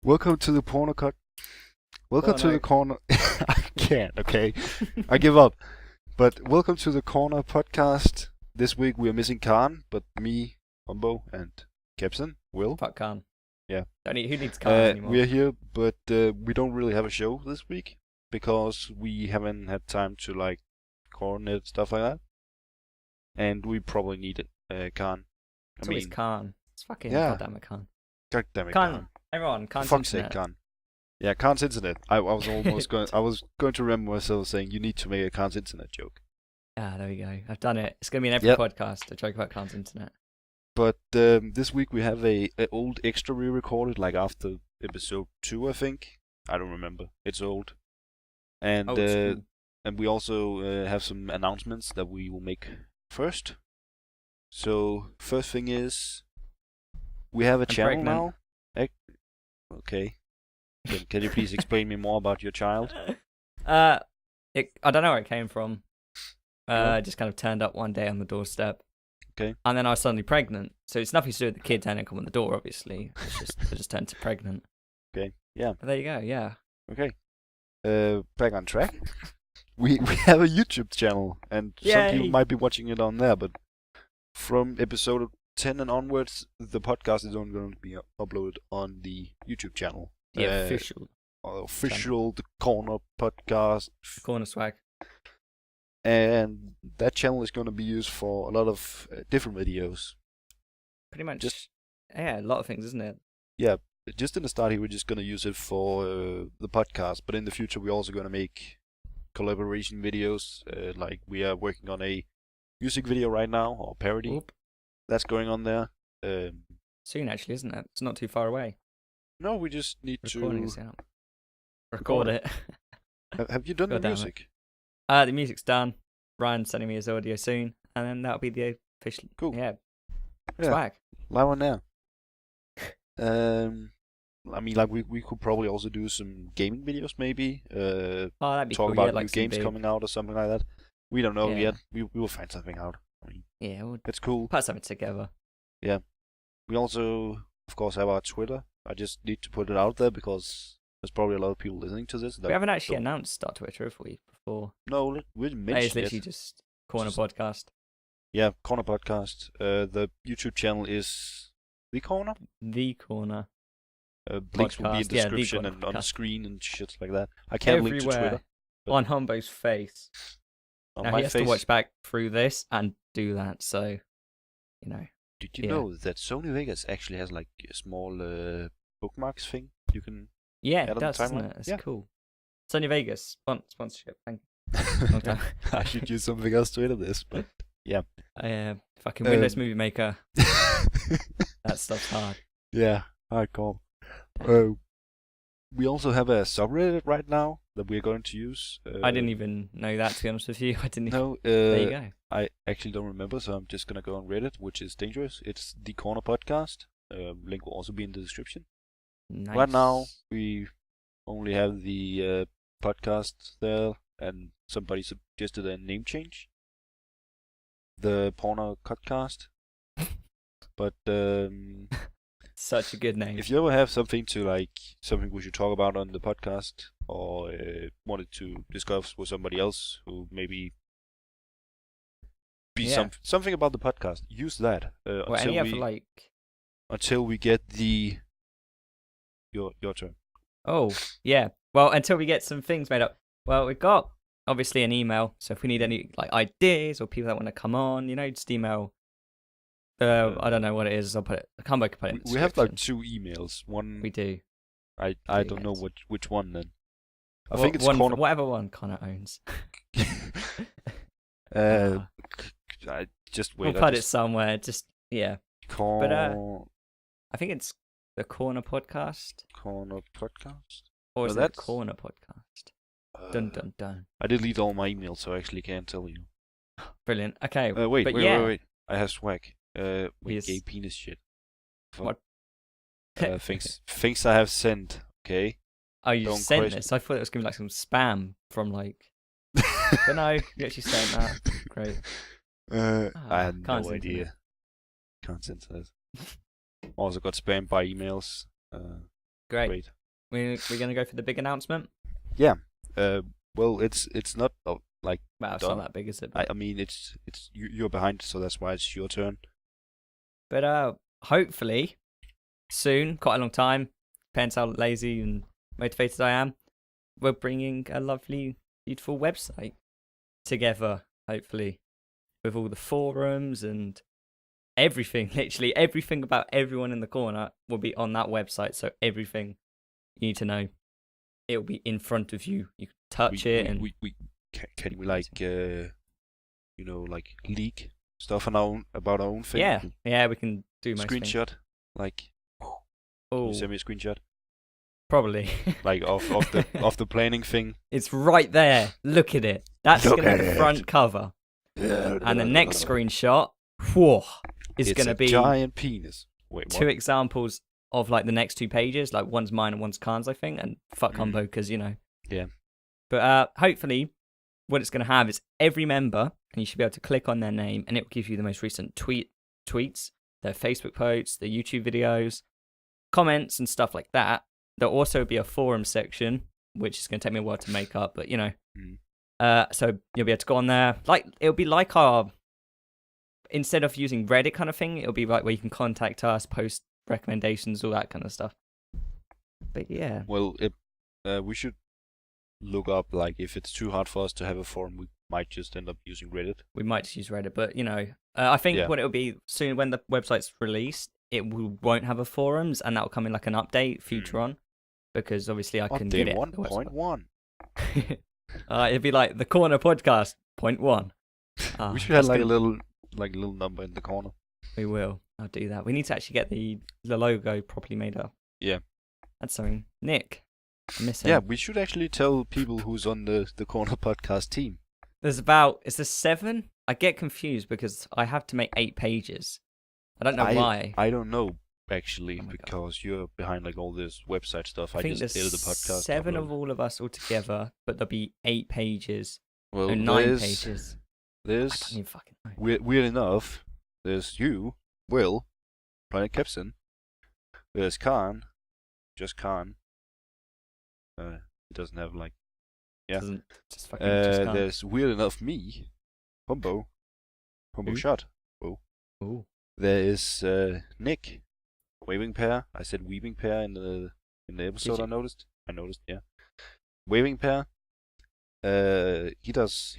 Welcome to the porno cut. Welcome to Porno. the corner. I can't. Okay, I give up. But welcome to the corner podcast. This week we are missing Carne, but me, Humbo, and Kepsyn will. Fuck Carne. Yeah. Who needs Carne anymore? We are here, but we don't really have a show this week because we haven't had time to coordinate stuff like that, and we probably need Carne. It's always Carne. It's fucking Yeah. goddamn it, Carne. God damn it, Carne. Carne. Everyone, For Carne's fuck's sake, internet. Carne. Yeah, Carne's internet. I was almost going. I was going to remember myself saying you need to make a Carne's internet joke. Ah, there we go. I've done it. It's gonna be in every Yep. podcast. A joke about Carne's internet. But this week we have a old extra we recorded, like after episode 2, I think. I don't remember. It's old. And Oh, it's cool. and we also have some announcements that we will make first. So first thing is we have a I'm channel pregnant. now. Okay. Can you please explain me more about your child? I don't know where it came from. Cool. It just kind of turned up one day on the doorstep. Okay. And then I was suddenly pregnant. So it's nothing to do with the kid turning up on the door, obviously. I just turned to pregnant. Okay. Yeah. But there you go. Yeah. Okay. Back on track. We have a YouTube channel, and some people Yay. might be watching it on there, but from episode 10 and onwards, the podcast is only going to be uploaded on the YouTube channel. The official The Corner podcast. corner swag. And that channel is going to be used for a lot of different videos. Pretty much. Just- Yeah, a lot of things, isn't it? Yeah, just in the start here, we're just going to use it for the podcast, but in the future, we're also going to make collaboration videos. Like we are working on a music video right now, or parody. Whoop. That's going on there. Soon, actually, isn't it? It's not too far away. No, we just need Recording to. is out. Record it. Have you done the God damn it. music? The music's done. Ryan's sending me his audio soon, and then that'll be the official. Cool. Yeah. Yeah. Swag. Live on there. I mean, like we could probably also do some gaming videos, maybe. Oh, that'd be Talk cool. about Yeah, new like some games big- coming out or something like that. We don't know Yeah. yet. We will find something out. I mean, Yeah, we'll it's cool. put something together. We also, of course, have our Twitter. I just need to put it out there because there's probably a lot of people listening to this. We haven't actually don't- announced our Twitter, have we, before? No, we It's mentioned literally it. just Corner Just- Podcast. Yeah, Corner Podcast. The YouTube channel is The Corner. The Corner. Links will be in Podcast. Yeah, The description Corner and on the Podcast. screen and shit like that. I can't link to Everywhere. Twitter. but- On Humbo's face. On Now my he has face. to watch back through this and do that, so, you know. Did you Yeah. know that Sony Vegas actually has like a small bookmarks thing you can Yeah, add it on the does, doesn't timeline? it? It's Yeah. cool. Sony Vegas, sponsorship, thank you. Okay. I should use something else to edit this, but yeah. Fucking Windows Um, Movie Maker, that stuff's hard. Yeah, hardcore. We also have a subreddit right now that we're going to use. I didn't even know that, to be honest with you. I didn't even... No, There you go. I actually don't remember, so I'm just gonna go on Reddit, which is dangerous. It's the Corner Podcast. Link will also be in the description. Nice. Right now, we only have the podcast there, and somebody suggested a name change. The Porno Cutcast. But Such a good name. if you ever have something something we should talk about on the podcast, or wanted to discuss with somebody else who maybe be Yeah. something about the podcast, use that Well, any other, until we get the your turn. Oh, yeah. Well, until we get some things made up. Well, we've got, obviously, an email, so if we need any, ideas or people that want to come on, just email. I don't know what it is. I'll put it. I can't put it in the We have description. 2 emails. One We do. I do, don't know yes. which one then. I think it's one, Corner. whatever one Connor owns. I just wait. We'll put it somewhere. Just, yeah. Corner I think it's the Corner Podcast. Podcast. Or is No, it the that's- Corner Podcast? Dun dun dun. I delete all my emails, so I actually can't tell you. Brilliant. Okay. Wait. but yeah. Wait. I have swag. Wait, Yes. gay penis shit. What? Things I have sent. Okay. Oh, you Don't sent question- this? I thought it was going to be some spam from But no, you actually sent that. Great. I had Carnes no internet. idea. Can't censor this. Also got spammed by emails. Great. We're gonna go for the big announcement. Yeah. Well, it's not like Well, it's done. not that big, is it? I mean, it's you're behind, so that's why it's your turn. But hopefully soon, quite a long time, depends how lazy and motivated I am, we're bringing a lovely, beautiful website together, hopefully, with all the forums and everything, literally everything about everyone in the corner will be on that website. So everything you need to know, it will be in front of you. You can touch it, and can we like like leak stuff about our own thing? Yeah, we can do most screenshot things. like. Oh, can you send me a screenshot? Probably. Like of the planning thing. It's right there. Look at it. That's going to be the front cover. Yeah. And the next screenshot, whoa, is going to be giant penis. Wait, what? 2 examples of like the next 2 pages. Like one's mine and one's Carnes, I think. And fuck Humbo, because Yeah. But hopefully, what it's going to have is every member, and you should be able to click on their name, and it will give you the most recent tweets, their Facebook posts, their YouTube videos, comments, and stuff like that. There'll also be a forum section, which is going to take me a while to make up, but so you'll be able to go on there. Like it'll be like our, instead of using Reddit kind of thing, it'll be like where you can contact us, post recommendations, all that kind of stuff. But yeah. Well, we should look up, like, if it's too hard for us to have a forum, we might just end up using Reddit. We might just use Reddit, but I think what it'll be soon when the website's released, it won't have a forums, and that'll come in like an update future on, because obviously I can get it. 1.1. It'd be like the Corner Podcast 0.1. We should have like a little number in the corner. We will. I'll do that. We need to actually get the logo properly made up. Yeah. That's something. Nick, I miss him. Yeah, we should actually tell people who's on the Corner Podcast team. Is there 7? I get confused because I have to make 8 pages. I don't know why. I don't know, actually, because you're behind like all this website stuff. I think just there's did the podcast. 7 of all of us all together, but there'll be 8 pages. Well, no, 9 pages. There's, I don't even fucking know. Weird enough, there's you, Will, Planet Kepsyn. There's Carne, just Carne. It doesn't have like, yeah. Just fucking just Carne. There's weird enough me, Humbo Shot. Ooh. There is Nick, Waving Pair. I said Weaving Pair in the episode. I noticed, yeah. Waving Pair. He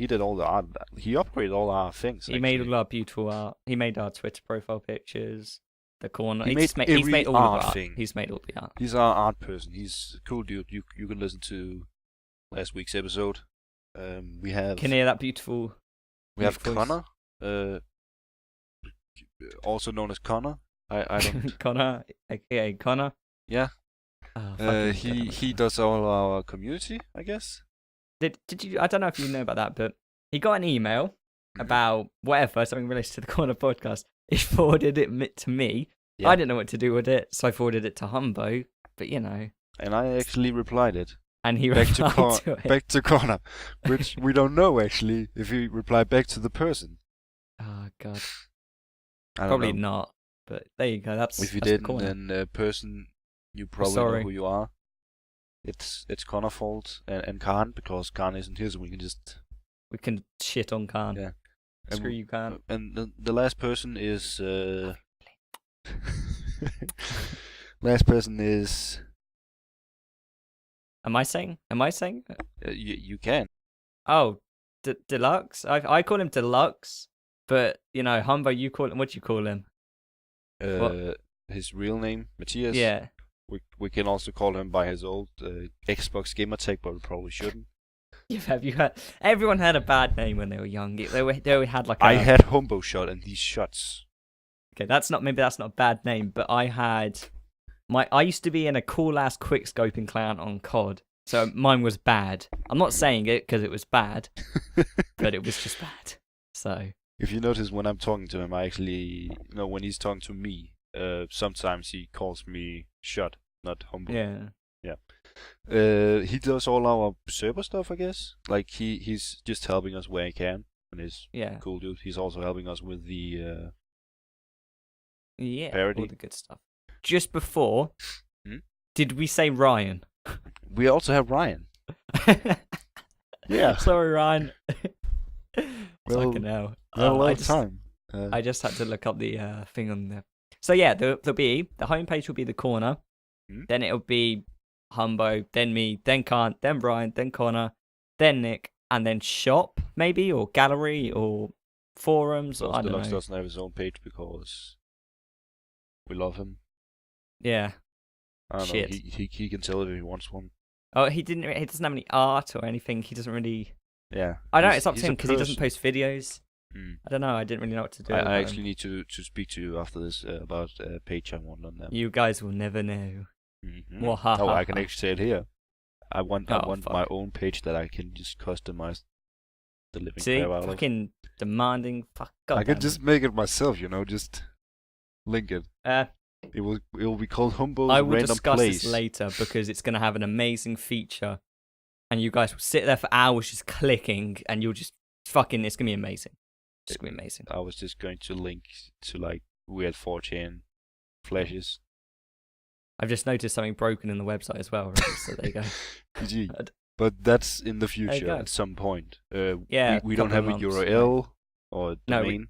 did all the art. He upgraded all our things. He made all our beautiful art. He made our Twitter profile pictures. The corner. He's made all the art. thing. He's made all the art. He's our art person. He's a cool dude. You can listen to last week's episode. We have. Can you hear that beautiful? We have voice? Connor. Also known as Connor. I don't. Connor, aka Connor. Yeah. Oh, he does all our community, I guess. Did you? I don't know if you know about that, but he got an email about whatever, something related to the Corner Podcast. He forwarded it to me. Yeah. I didn't know what to do with it, so I forwarded it to Humbo. But And I actually replied it. And he back replied to it. Back to Connor, which we don't know actually if he replied back to the person. Oh God. Probably not. But there you go. If you didn't, then person, you probably know who you are. It's Connor's fault and Carne, because Carne isn't here, so we can shit on Carne. Yeah. Screw you, Carne. And the last person is last person is. Am I saying? You can. Oh, Deluxe. I call him Deluxe, but Humbo, you call him. What do you call him? His real name, Matthias. Yeah. We can also call him by his old Xbox gamer tag, but we probably shouldn't. Have you had? Everyone had a bad name when they were young. They had like. I had Humbo Shot and these shots. Okay, that's not a bad name, but I used to be in a cool ass quick scoping clan on COD, so mine was bad. I'm not saying it because it was bad, but it was just bad. So. If you notice, when I'm talking to him, I actually when he's talking to me, sometimes he calls me Shot, not Humbo. Yeah. Yeah. He does all our server stuff, I guess. Like he's just helping us where he can, and he's cool dude. He's also helping us with the parody. All the good stuff. Just before Did we say Ryan? We also have Ryan. Yeah. Sorry, Ryan. Well, Fucking hell. We have a lot of time. I just had to look up the thing on there. So yeah, there'll be the homepage will be the corner. Then it'll be Humbo, then me, then Carne, then Brian, then Connor, then Nick, and then shop maybe, or gallery, or forums. Or, I don't Deluxe know. doesn't have his own page because we love him. Yeah. I don't Shit. know. He can tell it if he wants one. Oh, he doesn't have any art or anything. He doesn't really. Yeah. I don't know. It's up to him because he doesn't post videos. Mm. I don't know. I didn't really know what to do. I actually need to speak to you after this about a page I want on them. You guys will never know. Mm-hmm. Wahaha. Oh, I can actually say it here. I want fuck. my own page that I can just customize the living See, crap out of. fucking demanding. Fuck. I can just make it myself, just link it. It will be called Humbos I will Random discuss Place. this later because it's going to have an amazing feature, and you guys will sit there for hours just clicking, and you'll just fucking. It's going to be amazing. It's going to be amazing. I was just going to link to like weird 4chan flashes. I've just noticed something broken in the website as well. Right? So there you go. Gee. But that's in the future go. at some point. Yeah, we don't have a couple of months, URL or No, domain.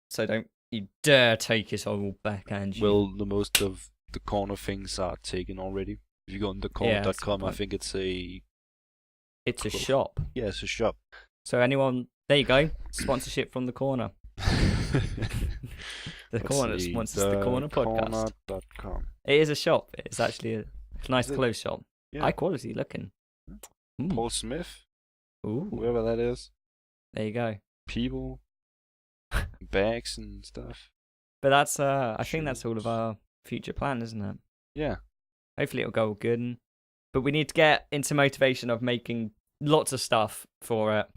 So don't you dare take it all back, Angie. Well, the most of the corner things are taken already. If you go on thecorner.com, that's a good I point. think it's a shop. Yeah, it's a shop. So anyone, there you go. Sponsorship from the corner. The Let's corner see, sponsors the corner podcast. Thecorner.com. It is a shop. It's actually a nice Is it? clothes shop. Yeah. High quality looking. Mm. Paul Smith, Ooh, whoever that is. there you go. People, bags and stuff. But that's I think that's all of Shoes. our future plan, isn't it? Yeah. Hopefully it'll go good. But we need to get into motivation of making lots of stuff for it.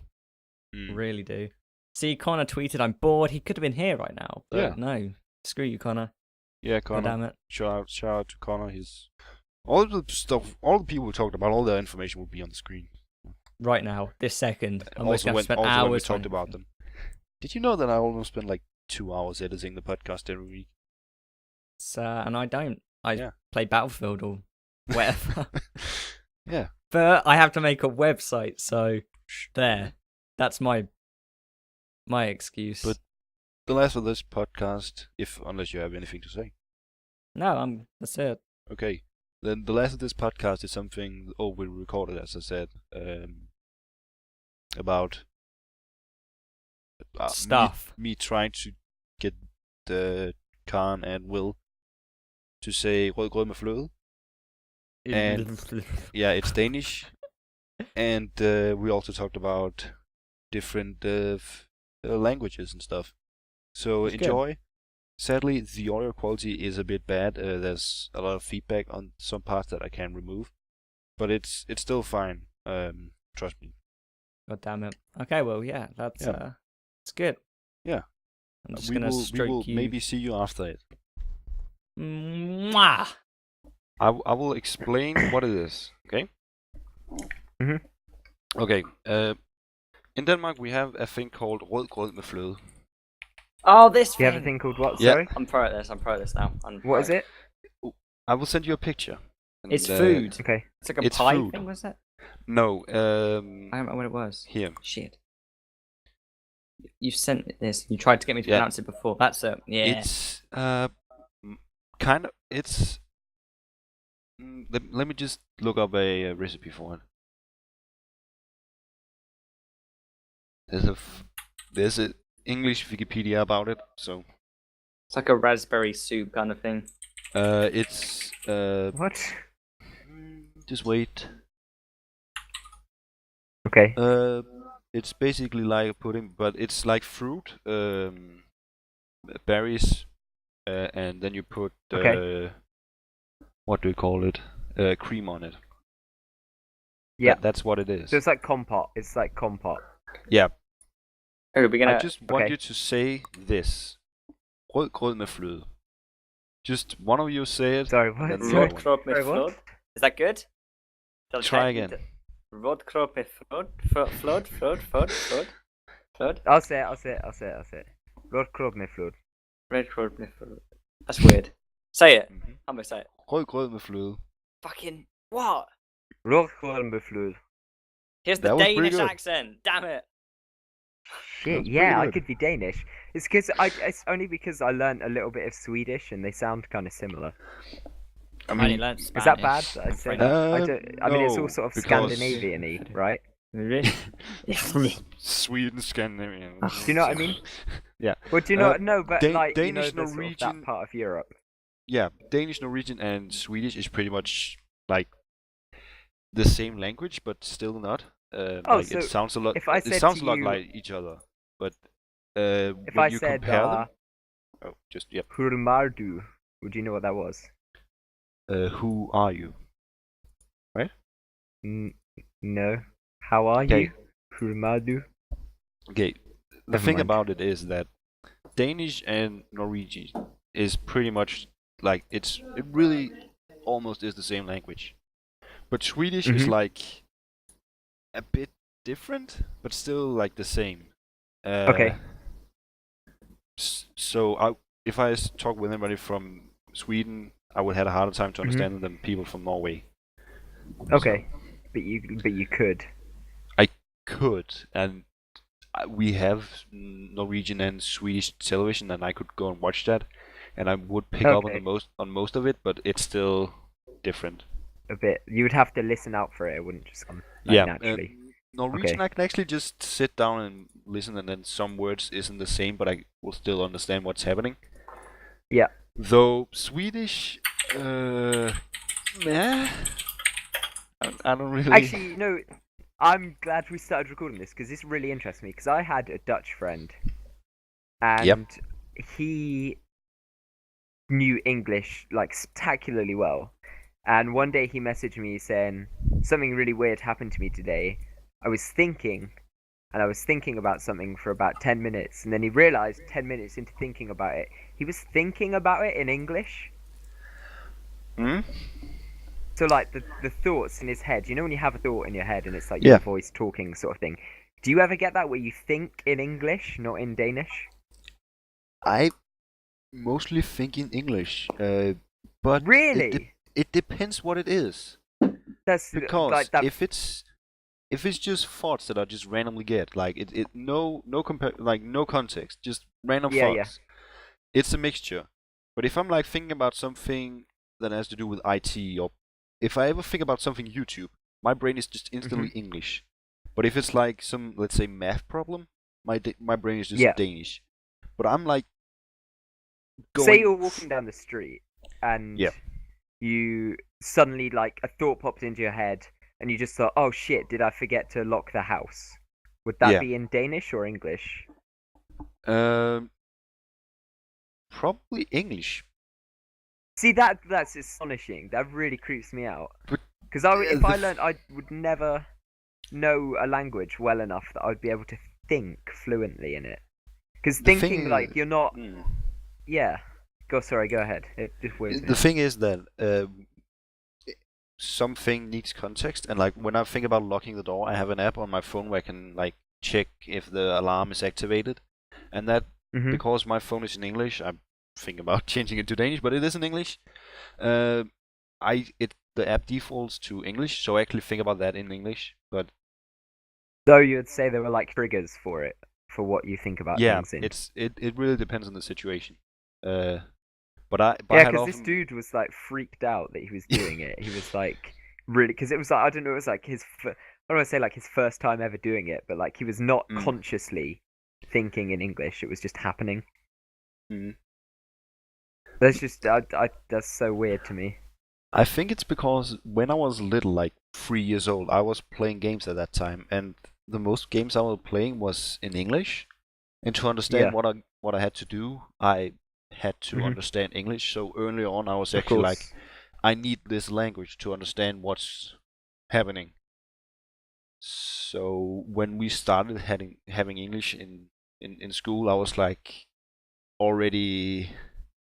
Mm. Really do. See, Connor tweeted, "I'm bored." He could have been here right now. But Yeah. no, screw you, Connor. Yeah, God Connor. damn it. Shout out to Connor. All the stuff, all the people we talked about, all their information will be on the screen. Right now, this second. I'm Also, going to spend when we hours talked trying- about them. Did you know that I almost spend like 2 hours editing the podcast every week? And I don't. I Yeah. play Battlefield or whatever. Yeah. But I have to make a website, so there. That's my excuse. But the last of this podcast, unless you have anything to say. No, that's it. Okay. Then the last of this podcast is something we recorded, as I said, about Stuff. Me trying to get Carne and Will to say rødgrød med fløde. And yeah, it's Danish. And we also talked about different languages and stuff. So That's enjoy. Good. Sadly, the audio quality is a bit bad. There's a lot of feedback on some parts that I can remove, but it's still fine. Trust me. God damn it. Okay, well, yeah, that's it's good. Yeah. I'm just we gonna will stroke you. maybe see you after it. Mwah! I will explain what it is. Okay. Mhm. Okay. In Denmark we have a thing called rødgrød med fløde. Oh, this You have a thing called what? Yeah. Sorry. I'm pro at this now. What is it? I will send you a picture. It's And, food. Okay. It's like a It's pie food. thing, was it? No. I don't remember what it was. Here. Shit. You've sent it this. You tried to get me to Yeah. pronounce it before. That's it. Yeah. It's kind of it's. Let me just look up a recipe for it. There's a English Wikipedia about it, so It's like a raspberry soup kind of thing. it's What? just wait. Okay. It's basically like a pudding, but it's like fruit, berries, and then you put Okay. what do you call it? Cream on it. Yeah. That's what it is. So it's like compote. It's like compote. Yeah. Okay, we're gonna. I just want okay. you to say this. Rødgrød med fløde. Just one of you say it. Sorry, what? Then the Sorry. other one. Rødkrop med Sorry, what? flød. Is that good? Try again. Rødkrop med flød. Flød. I'll say it. Rødgrød med flød. Rødkrop med flød. That's weird. Say it. Mhm. I'm gonna say it. Rødgrød med fløde. Fucking what? Rotgorm befluid. Here's the That was pretty Danish good. accent. Damn it. Shit, That's yeah, I pretty good. could be Danish. It's only because I learned a little bit of Swedish and they sound kind of similar. I I only mean, learned Spanish. Is that bad that I and say French. that? I don't. I mean, it's all no, sort of because- Scandinavian-y, right? Sweden, Scandinavian. Do you know what I mean? Yeah. Well, do you know? No, but like Danish, the sort of Norwegian- that part of Europe. Yeah, Danish, Norwegian, and Swedish is pretty much like the same language, but still not. Oh, like so it sounds a lot. if I It said sounds to a lot you- like each other, but If when I you said compare them, just yeah. Hurmardu, would you know what that was? Who are you? No. How are Okay. you? Hurmardu. Okay, the Never thing mind. about it is that Danish and Norwegian is pretty much like it really almost is the same language. But Swedish is Mhm. like a bit different, but still like the same. Okay. So if I talk with anybody from Sweden, I would have a harder time to understand than people from Norway. Okay. But you could. Could, and we have Norwegian and Swedish television, and I could go and watch that, and I would pick up Okay. on most of it, but it's still different. A bit. You would have to listen out for it. It wouldn't just come like, naturally. Norwegian, Okay. I can actually just sit down and listen, and then some words isn't the same, but I will still understand what's happening. Yeah. Though Swedish, meh. I don't really. Actually, no. I'm glad we started recording this because this really interests me. Because I had a Dutch friend, and he knew English like spectacularly well. And one day he messaged me saying something really weird happened to me today. I was thinking about something for about 10 minutes, and then he realized 10 minutes into thinking about it, he was thinking about it in English. Hmm? So like the thoughts in his head, you know when you have a thought in your head and it's like Yeah. your voice talking sort of thing. Do you ever get that where you think in English, not in Danish? I mostly think in English, but Really? it depends what it is. That's Because like that. if it's just thoughts that I just randomly get, like no context, just random Yeah, thoughts. It's a mixture. But if I'm like thinking about something that has to do with IT, or if I ever think about something YouTube, my brain is just instantly English. But if it's like some, let's say, math problem, my brain is just Yeah. Danish. But I'm like going. Say you're walking down the street and Yeah. you suddenly like a thought popped into your head and you just thought, "Oh shit, did I forget to lock the house?" Would that Yeah. be in Danish or English? Probably English. See, that's astonishing. That really creeps me out. But Because yeah, if I learned, I would never know a language well enough that I'd be able to think fluently in it. Because The thing thinking like is- you're not, Mm. yeah. Sorry, go ahead. It just weirds me The out. thing is that something needs context, and like when I think about locking the door, I have an app on my phone where I can like check if the alarm is activated, and that Mhm. because my phone is in English, I'm thinking about changing it to Danish, but it is in English. The app defaults to English, so I actually think about that in English. But Though you would say there were like triggers for it, for what you think about yeah, things in. it really depends on the situation. But I Yeah, had because this often- dude was like freaked out that he was doing it. He was like really, because it was like I don't know, it was like his. I don't want to say like his first time ever doing it, but like he was not Mm. consciously thinking in English. It was just happening. Mhm. That's just that's so weird to me. I think it's because when I was little, like 3 years old, I was playing games at that time, and the most games I was playing was in English. And to understand Yeah. what I had to do, I had to Mhm. understand English. So early on, I was Of actually like, course. I need this language to understand what's happening. So when we started having English in school, I was like already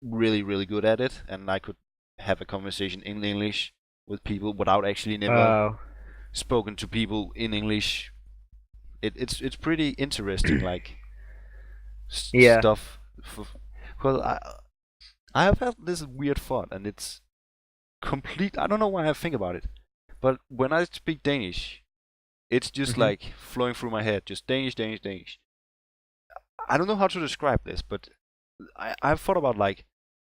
really good at it, and I could have a conversation in English with people without actually never Oh. spoken to people in English. It's pretty interesting, like Yeah. stuff. Well, I have had this weird thought, and it's complete. I don't know why I think about it, but when I speak Danish, it's just like flowing through my head, just Danish, Danish, Danish. I don't know how to describe this, but I've thought about like,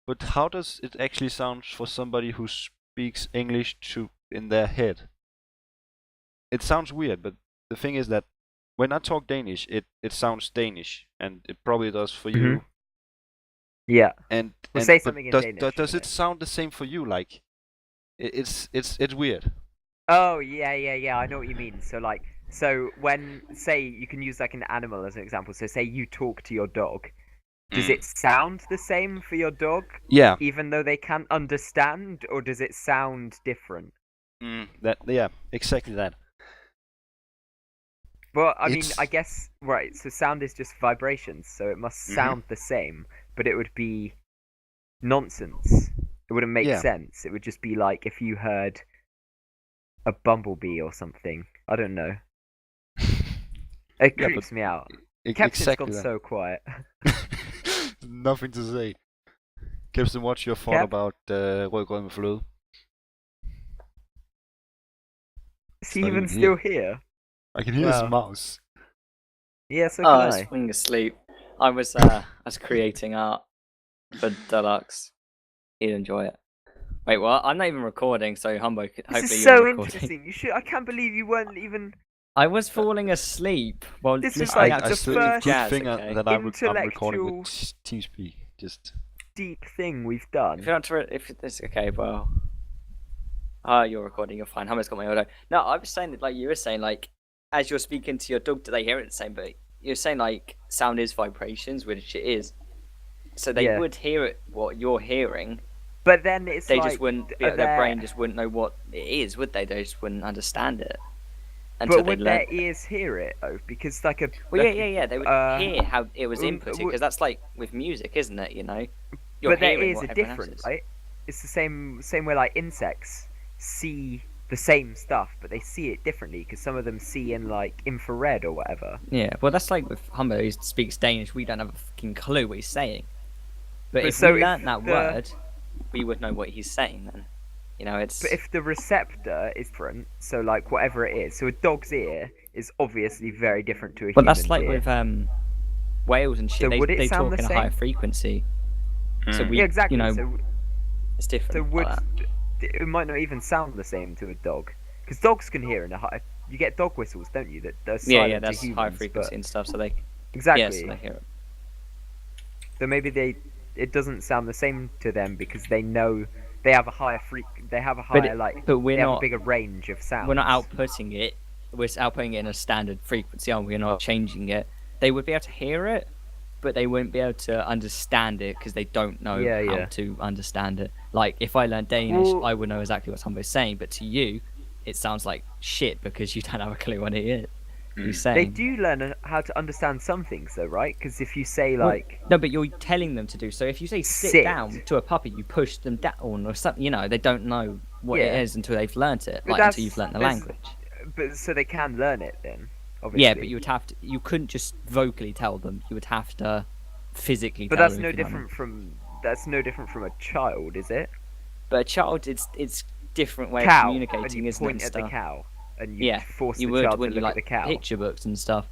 but how does it actually sound for somebody who speaks English in their head? It sounds weird, but the thing is that when I talk Danish, it sounds Danish, and it probably does for you. Yeah. And say something in Danish. Does it sound the same for you? Like, it's weird. Oh yeah. I know what you mean. So when say you can use like an animal as an example. So say you talk to your dog. Does it sound the same for your dog? Yeah. Even though they can't understand, or does it sound different? Exactly that. Well, I mean, I guess right. So sound is just vibrations, so it must sound the same, but it would be nonsense. It wouldn't make sense. It would just be like if you heard a bumblebee or something. I don't know. It creeps me out. Kepsyns gone so quiet. Nothing to say. Kepsyn, what's your thought about rødgrød med fløde? Is he even still here? I can hear his mouse. Yeah, so can I. I was falling asleep. I was creating art for Deluxe. He'd enjoy it. Wait, what? I'm not even recording, so Humbo could hopefully. This is you're so recording. interesting. I can't believe you weren't even. I was falling asleep. Well, this was listening like out the to first jazz, thing okay? that I'm recording with TeamSpeak. Just deep thing we've done. If you want to, if it's okay, well, you're recording. You're fine. Humbo's got my audio. No, I was saying that, like you were saying, like as you're speaking to your dog, do they hear it the same? But you're saying like sound is vibrations, which it is. So they would hear it what you're hearing. But then it's they like just wouldn't. Their brain just wouldn't know what it is, would they? They just wouldn't understand it. But would their ears hear it though? Because like a yeah. They would hear how it was inputted, because that's like with music, isn't it? You know. But their ears are different, right? It's the same way like insects see the same stuff, but they see it differently because some of them see in like infrared or whatever. Yeah, well, that's like with Humbo, who speaks Danish. We don't have a fucking clue what he's saying. But if we learnt that word, we would know what he's saying then. You know, it's. But if the receptor is different, so like whatever it is, so a dog's ear is obviously very different to a human's ear. Well, that's like with whales and shit. So they talk in a higher frequency. So we, exactly. You know, so it's different. So it might not even sound the same to a dog, because dogs can hear in a high. You get dog whistles, don't you? That's humans, high frequency and stuff. So they exactly. So they hear it. So maybe it doesn't sound the same to them because they know they have a higher but we're not, a bigger range of sounds. We're not outputting it. We're outputting it in a standard frequency. We're not changing it. They would be able to hear it, but they wouldn't be able to understand it because they don't know how to understand it. Like, if I learned Danish, I would know exactly what somebody's saying, but to you, it sounds like shit because you don't have a clue what it is. You're saying. They do learn how to understand some things, though, right? Because if you say, like... No, but you're telling them to do. So if you say sit down to a puppy, you push them down or something, you know, they don't know what it is until they've learnt it, until you've learnt the language. But so they can learn it then, obviously. Yeah, but you would have to. You couldn't just vocally tell them. You would have to physically. But that's no different from a child, is it? But a child, it's different way of communicating, isn't it? Point at the cow, and you force the child to look at the cow. Picture books and stuff.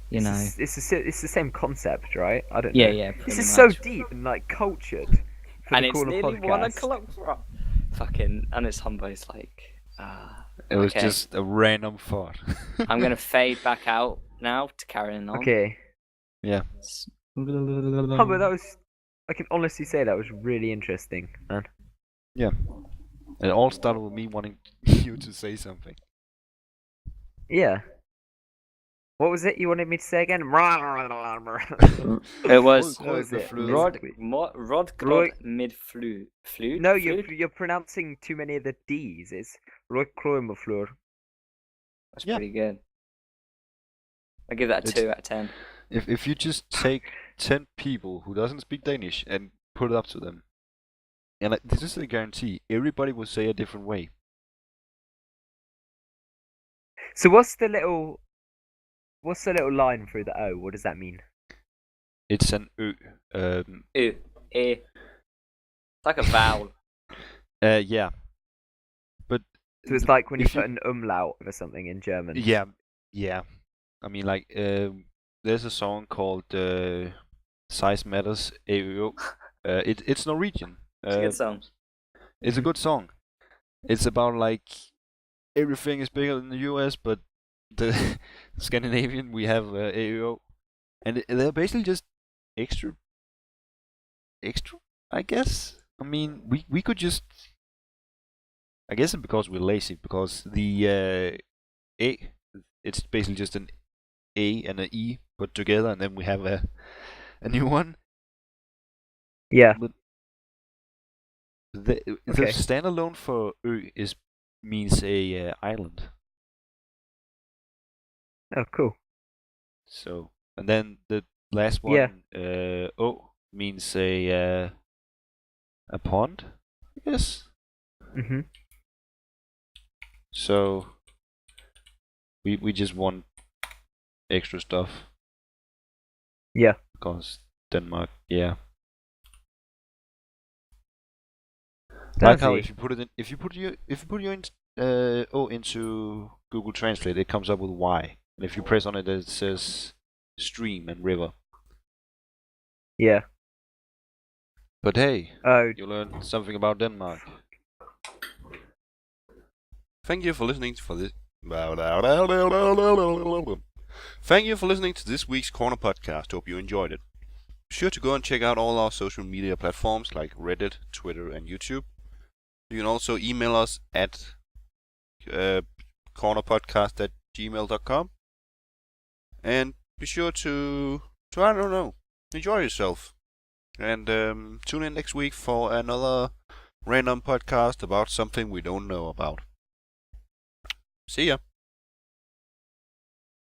You know, it's the same concept, right? I don't know. Yeah. This is so deep and like cultured. And it's nearly 1 o'clock. Fucking, and it's Humbo's like. It was just a random thought. I'm gonna fade back out now to carry on. Okay. Yeah. Humbo, I can honestly say that was really interesting, man. Yeah. It all started with me wanting you to say something. Yeah. What was it you wanted me to say again? It was Rodgrod mid flute. No, you're pronouncing too many of the D's. It's Rodgrod. That's pretty good. I give that a 2 out of 10. If you just take 10 people who doesn't speak Danish and put it up to them, and this is a guarantee, everybody will say a different way. So what's the little line through the O? What does that mean? It's an Ö. It's like a vowel. Yeah. So it's like when you if put an umlaut over something in German. Yeah, yeah. I mean, like, there's a song called "Size Matters." AO. It's Norwegian. It's a good song. It's a good song. It's about like everything is bigger in the US, but the Scandinavian we have AO, and they're basically just extra, I guess. I mean, we could just, I guess it's because we're lazy, because the A, it's basically just an A and an E put together, and then we have a new one. Yeah. But the Okay. standalone for Ö means a island. Oh, cool. So, and then the last one, O, means a pond, I guess. Mhm. So we just want extra stuff. Yeah. Because Denmark, yeah. Does Like how he? if you put your O into Google Translate, it comes up with Y, and if you press on it, it says stream and river. Yeah. But hey, Oh, you learned something about Denmark. Thank you for listening for this. Thank you for listening to this week's Corner podcast. Hope you enjoyed it. Be sure to go and check out all our social media platforms like Reddit, Twitter, and YouTube. You can also email us at cornerpodcast@gmail.com. And be sure to I don't know, enjoy yourself. And tune in next week for another random podcast about something we don't know about. See ya.